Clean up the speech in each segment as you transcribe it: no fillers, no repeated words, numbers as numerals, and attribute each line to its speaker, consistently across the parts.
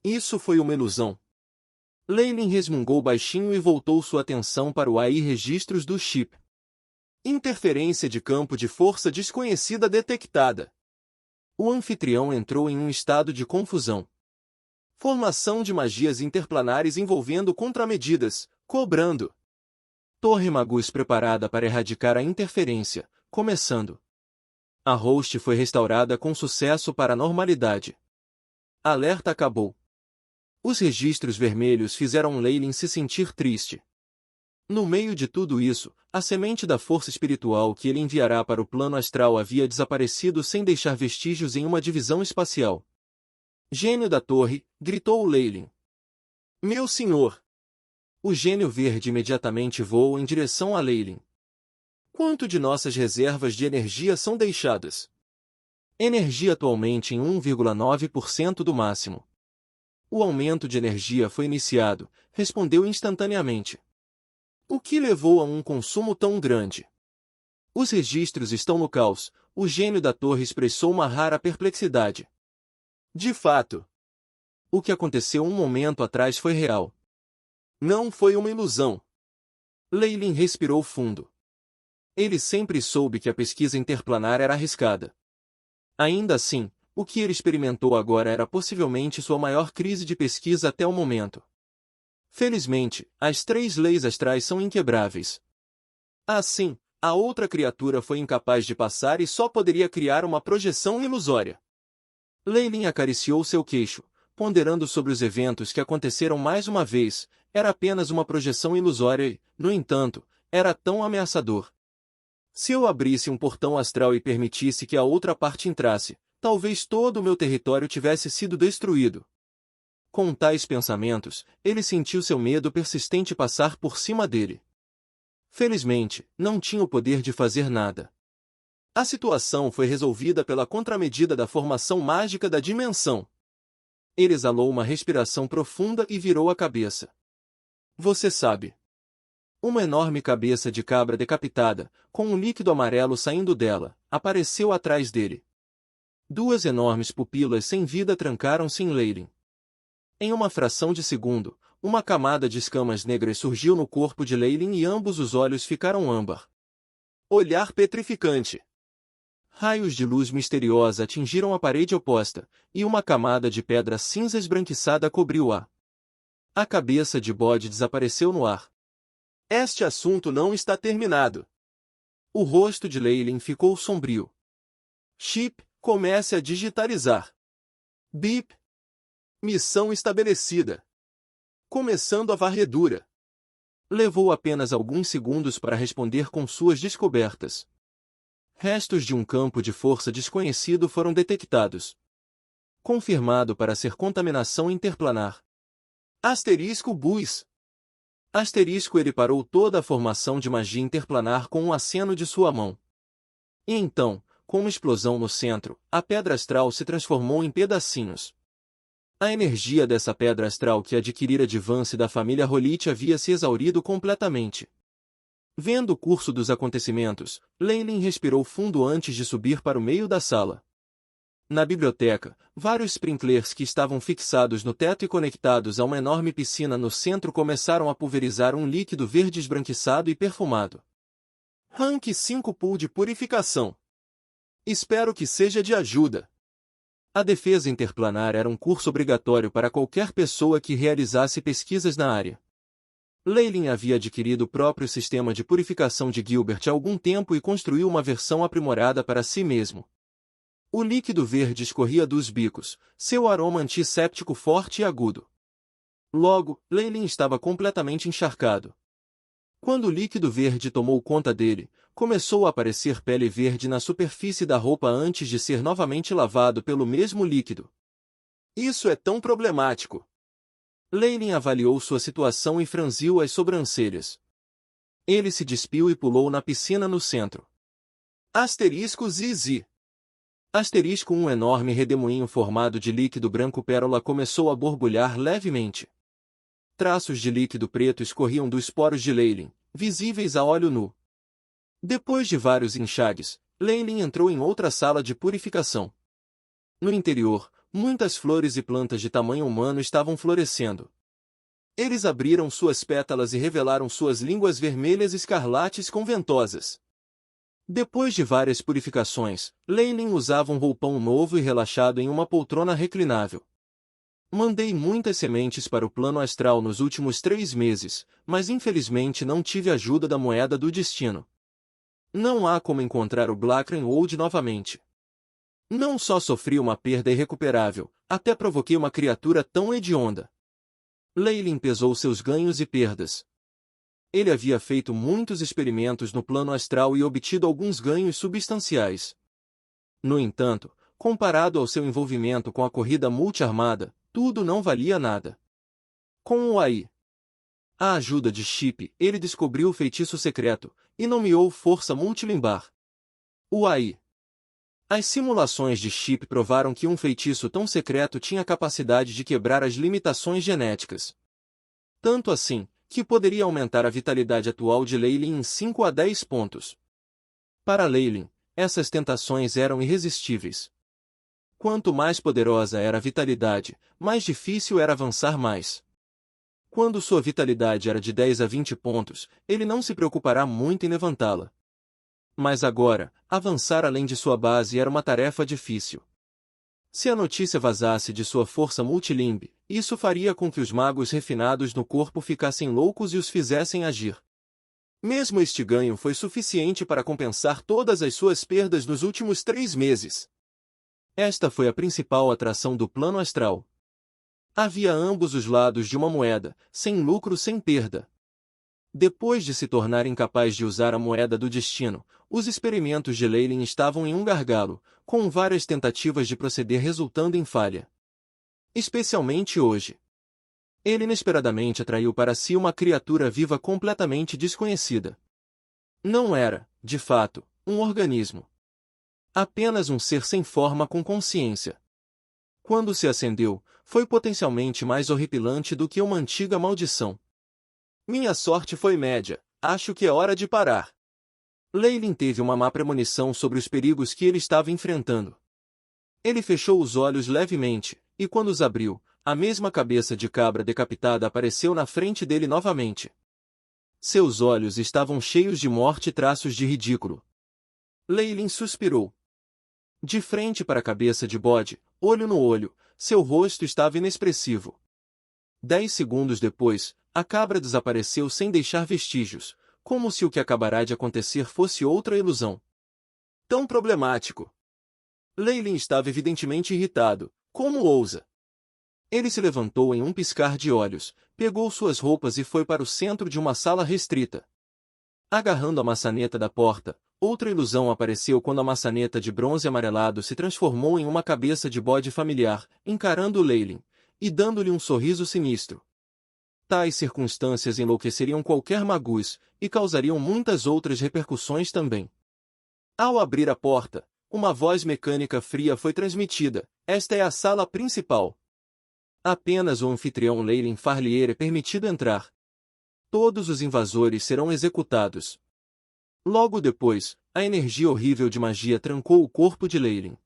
Speaker 1: Isso foi uma ilusão. Leylin resmungou baixinho e voltou sua atenção para o AI registros do chip. Interferência de campo de força desconhecida detectada. O anfitrião entrou em um estado de confusão. Formação de magias interplanares envolvendo contramedidas, cobrando. Torre Magus preparada para erradicar a interferência, começando. A host foi restaurada com sucesso para a normalidade. Alerta acabou. Os registros vermelhos fizeram Leylin se sentir triste. No meio de tudo isso, a semente da força espiritual que ele enviará para o plano astral havia desaparecido sem deixar vestígios em uma divisão espacial. Gênio da torre, gritou Leylin. Meu senhor! O gênio verde imediatamente voou em direção a Leylin. Quanto de nossas reservas de energia são deixadas? Energia atualmente em 1,9% do máximo. O aumento de energia foi iniciado, respondeu instantaneamente. O que levou a um consumo tão grande? Os registros estão no caos, o gênio da torre expressou uma rara perplexidade. De fato, o que aconteceu um momento atrás foi real. Não foi uma ilusão. Leylin respirou fundo. Ele sempre soube que a pesquisa interplanar era arriscada. Ainda assim, o que ele experimentou agora era possivelmente sua maior crise de pesquisa até o momento. Felizmente, as 3 leis astrais são inquebráveis. Assim, a outra criatura foi incapaz de passar e só poderia criar uma projeção ilusória. Leylin acariciou seu queixo, ponderando sobre os eventos que aconteceram mais uma vez. Era apenas uma projeção ilusória e, no entanto, era tão ameaçador. Se eu abrisse um portão astral e permitisse que a outra parte entrasse, talvez todo o meu território tivesse sido destruído. Com tais pensamentos, ele sentiu seu medo persistente passar por cima dele. Felizmente, não tinha o poder de fazer nada. A situação foi resolvida pela contramedida da formação mágica da dimensão. Ele exalou uma respiração profunda e virou a cabeça. Você sabe. Uma enorme cabeça de cabra decapitada, com um líquido amarelo saindo dela, apareceu atrás dele. 2 enormes pupilas sem vida trancaram-se em Leylin. Em uma fração de segundo, uma camada de escamas negras surgiu no corpo de Leylin e ambos os olhos ficaram âmbar. Olhar petrificante. Raios de luz misteriosa atingiram a parede oposta, e uma camada de pedra cinza esbranquiçada cobriu-a. A cabeça de bode desapareceu no ar. Este assunto não está terminado. O rosto de Leylin ficou sombrio. Chip, comece a digitalizar. Bip. Missão estabelecida. Começando a varredura. Levou apenas alguns segundos para responder com suas descobertas. Restos de um campo de força desconhecido foram detectados. Confirmado para ser contaminação interplanar. Asterisco Bus. Asterisco ele parou toda a formação de magia interplanar com um aceno de sua mão. E então, com uma explosão no centro, a pedra astral se transformou em pedacinhos. A energia dessa pedra astral que adquirira de Vance da família Rolite havia se exaurido completamente. Vendo o curso dos acontecimentos, Leylin respirou fundo antes de subir para o meio da sala. Na biblioteca, vários sprinklers que estavam fixados no teto e conectados a uma enorme piscina no centro começaram a pulverizar um líquido verde esbranquiçado e perfumado. Rank 5 Pool de purificação. Espero que seja de ajuda. A defesa interplanar era um curso obrigatório para qualquer pessoa que realizasse pesquisas na área. Leylin havia adquirido o próprio sistema de purificação de Gilbert há algum tempo e construiu uma versão aprimorada para si mesmo. O líquido verde escorria dos bicos, seu aroma antisséptico forte e agudo. Logo, Leylin estava completamente encharcado. Quando o líquido verde tomou conta dele, começou a aparecer pele verde na superfície da roupa antes de ser novamente lavado pelo mesmo líquido. Isso é tão problemático. Leylin avaliou sua situação e franziu as sobrancelhas. Ele se despiu e pulou na piscina no centro. Asterisco Zizi. Asterisco um enorme redemoinho formado de líquido branco pérola começou a borbulhar levemente. Traços de líquido preto escorriam dos poros de Leylin, visíveis a olho nu. Depois de vários enxagues, Leylin entrou em outra sala de purificação. No interior, muitas flores e plantas de tamanho humano estavam florescendo. Eles abriram suas pétalas e revelaram suas línguas vermelhas escarlates conventosas. Depois de várias purificações, Leylin usava um roupão novo e relaxado em uma poltrona reclinável. Mandei muitas sementes para o plano astral nos últimos 3 meses, mas infelizmente não tive ajuda da moeda do destino. Não há como encontrar o Blackrenwold novamente. Não só sofri uma perda irrecuperável, até provoquei uma criatura tão hedionda. Leylin pesou seus ganhos e perdas. Ele havia feito muitos experimentos no plano astral e obtido alguns ganhos substanciais. No entanto, comparado ao seu envolvimento com a corrida multiarmada, tudo não valia nada. Com o AI, a ajuda de Chip, ele descobriu o feitiço secreto e nomeou Força Multilimbar. O AI. As simulações de Chip provaram que um feitiço tão secreto tinha a capacidade de quebrar as limitações genéticas. Tanto assim, que poderia aumentar a vitalidade atual de Leylin em 5 a 10 pontos. Para Leylin, essas tentações eram irresistíveis. Quanto mais poderosa era a vitalidade, mais difícil era avançar mais. Quando sua vitalidade era de 10 a 20 pontos, ele não se preocupará muito em levantá-la. Mas agora, avançar além de sua base era uma tarefa difícil. Se a notícia vazasse de sua força multilimbe, isso faria com que os magos refinados no corpo ficassem loucos e os fizessem agir. Mesmo este ganho foi suficiente para compensar todas as suas perdas nos últimos 3 meses. Esta foi a principal atração do plano astral. Havia ambos os lados de uma moeda, sem lucro sem perda. Depois de se tornar incapaz de usar a moeda do destino, os experimentos de Leylin estavam em um gargalo, com várias tentativas de proceder resultando em falha. Especialmente hoje. Ele inesperadamente atraiu para si uma criatura viva completamente desconhecida. Não era, de fato, um organismo. Apenas um ser sem forma com consciência. Quando se acendeu, foi potencialmente mais horripilante do que uma antiga maldição. Minha sorte foi média, acho que é hora de parar. Leylin teve uma má premonição sobre os perigos que ele estava enfrentando. Ele fechou os olhos levemente, e quando os abriu, a mesma cabeça de cabra decapitada apareceu na frente dele novamente. Seus olhos estavam cheios de morte e traços de ridículo. Leylin suspirou. De frente para a cabeça de bode, olho no olho, seu rosto estava inexpressivo. 10 segundos depois, a cabra desapareceu sem deixar vestígios, como se o que acabará de acontecer fosse outra ilusão. Tão problemático. Leylin estava evidentemente irritado. Como ousa? Ele se levantou em um piscar de olhos, pegou suas roupas e foi para o centro de uma sala restrita. Agarrando a maçaneta da porta, outra ilusão apareceu quando a maçaneta de bronze amarelado se transformou em uma cabeça de bode familiar, encarando Leylin, e dando-lhe um sorriso sinistro. Tais circunstâncias enlouqueceriam qualquer magus, e causariam muitas outras repercussões também. Ao abrir a porta, uma voz mecânica fria foi transmitida: esta é a sala principal. Apenas o anfitrião Leylin Farlier é permitido entrar. Todos os invasores serão executados. Logo depois, a energia horrível de magia trancou o corpo de Leylin.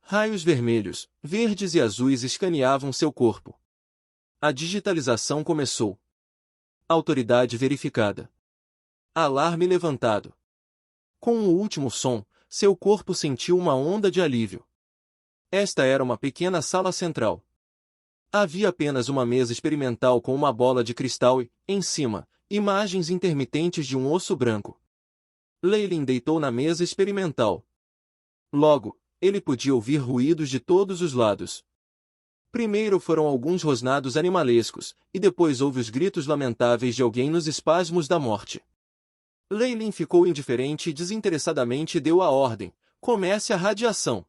Speaker 1: Raios vermelhos, verdes e azuis escaneavam seu corpo. A digitalização começou. Autoridade verificada. Alarme levantado. Com o último som, seu corpo sentiu uma onda de alívio. Esta era uma pequena sala central. Havia apenas uma mesa experimental com uma bola de cristal e, em cima, imagens intermitentes de um osso branco. Leylin deitou na mesa experimental. Logo, ele podia ouvir ruídos de todos os lados. Primeiro foram alguns rosnados animalescos, e depois houve os gritos lamentáveis de alguém nos espasmos da morte. Leylin ficou indiferente e desinteressadamente deu a ordem: comece a radiação.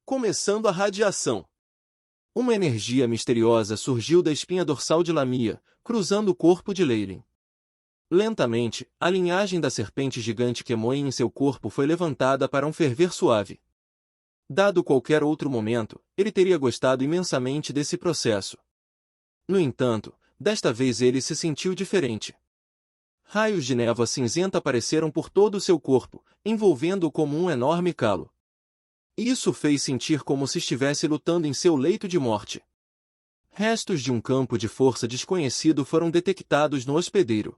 Speaker 1: Começando a radiação. Uma energia misteriosa surgiu da espinha dorsal de Lamia, cruzando o corpo de Leylin. Lentamente, a linhagem da serpente gigante que moe em seu corpo foi levantada para um ferver suave. Dado qualquer outro momento, ele teria gostado imensamente desse processo. No entanto, desta vez ele se sentiu diferente. Raios de névoa cinzenta apareceram por todo o seu corpo, envolvendo-o como um enorme calo. Isso fez sentir como se estivesse lutando em seu leito de morte. Restos de um campo de força desconhecido foram detectados no hospedeiro.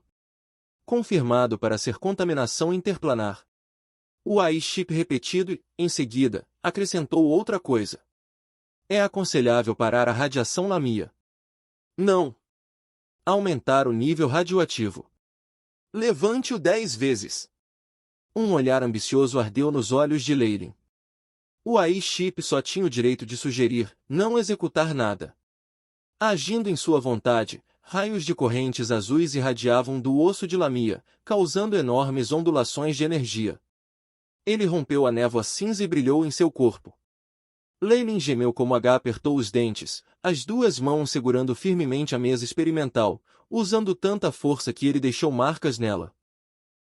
Speaker 1: Confirmado para ser contaminação interplanar. O AI-chip repetido e, em seguida, acrescentou outra coisa. É aconselhável parar a radiação Lamia. Não. Aumentar o nível radioativo. Levante-o 10 vezes. Um olhar ambicioso ardeu nos olhos de Leylin. O AI-chip só tinha o direito de sugerir, não executar nada. Agindo em sua vontade, raios de correntes azuis irradiavam do osso de Lamia, causando enormes ondulações de energia. Ele rompeu a névoa cinza e brilhou em seu corpo. Leylin gemeu como H apertou os dentes, as duas mãos segurando firmemente a mesa experimental, usando tanta força que ele deixou marcas nela.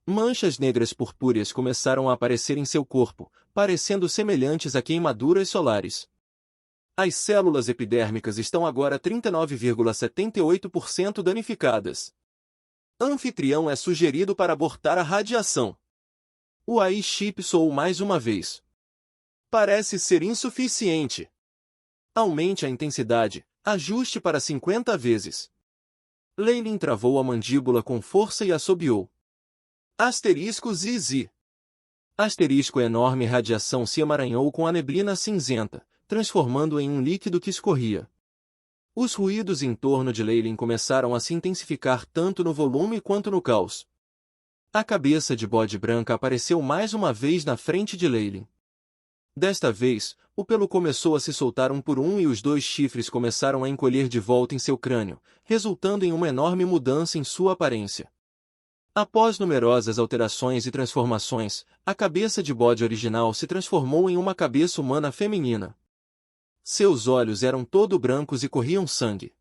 Speaker 1: Manchas negras purpúreas começaram a aparecer em seu corpo, parecendo semelhantes a queimaduras solares. As células epidérmicas estão agora 39,78% danificadas. Anfitrião é sugerido para abortar a radiação. O AI-chip soou mais uma vez. Parece ser insuficiente. Aumente a intensidade, ajuste para 50 vezes. Leylin travou a mandíbula com força e assobiou. Asterisco ZZ. Asterisco enorme radiação se emaranhou com a neblina cinzenta, transformando em um líquido que escorria. Os ruídos em torno de Leylin começaram a se intensificar tanto no volume quanto no caos. A cabeça de bode branca apareceu mais uma vez na frente de Leylin. Desta vez, o pelo começou a se soltar um por um e os dois chifres começaram a encolher de volta em seu crânio, resultando em uma enorme mudança em sua aparência. Após numerosas alterações e transformações, a cabeça de bode original se transformou em uma cabeça humana feminina. Seus olhos eram todo brancos e corriam sangue.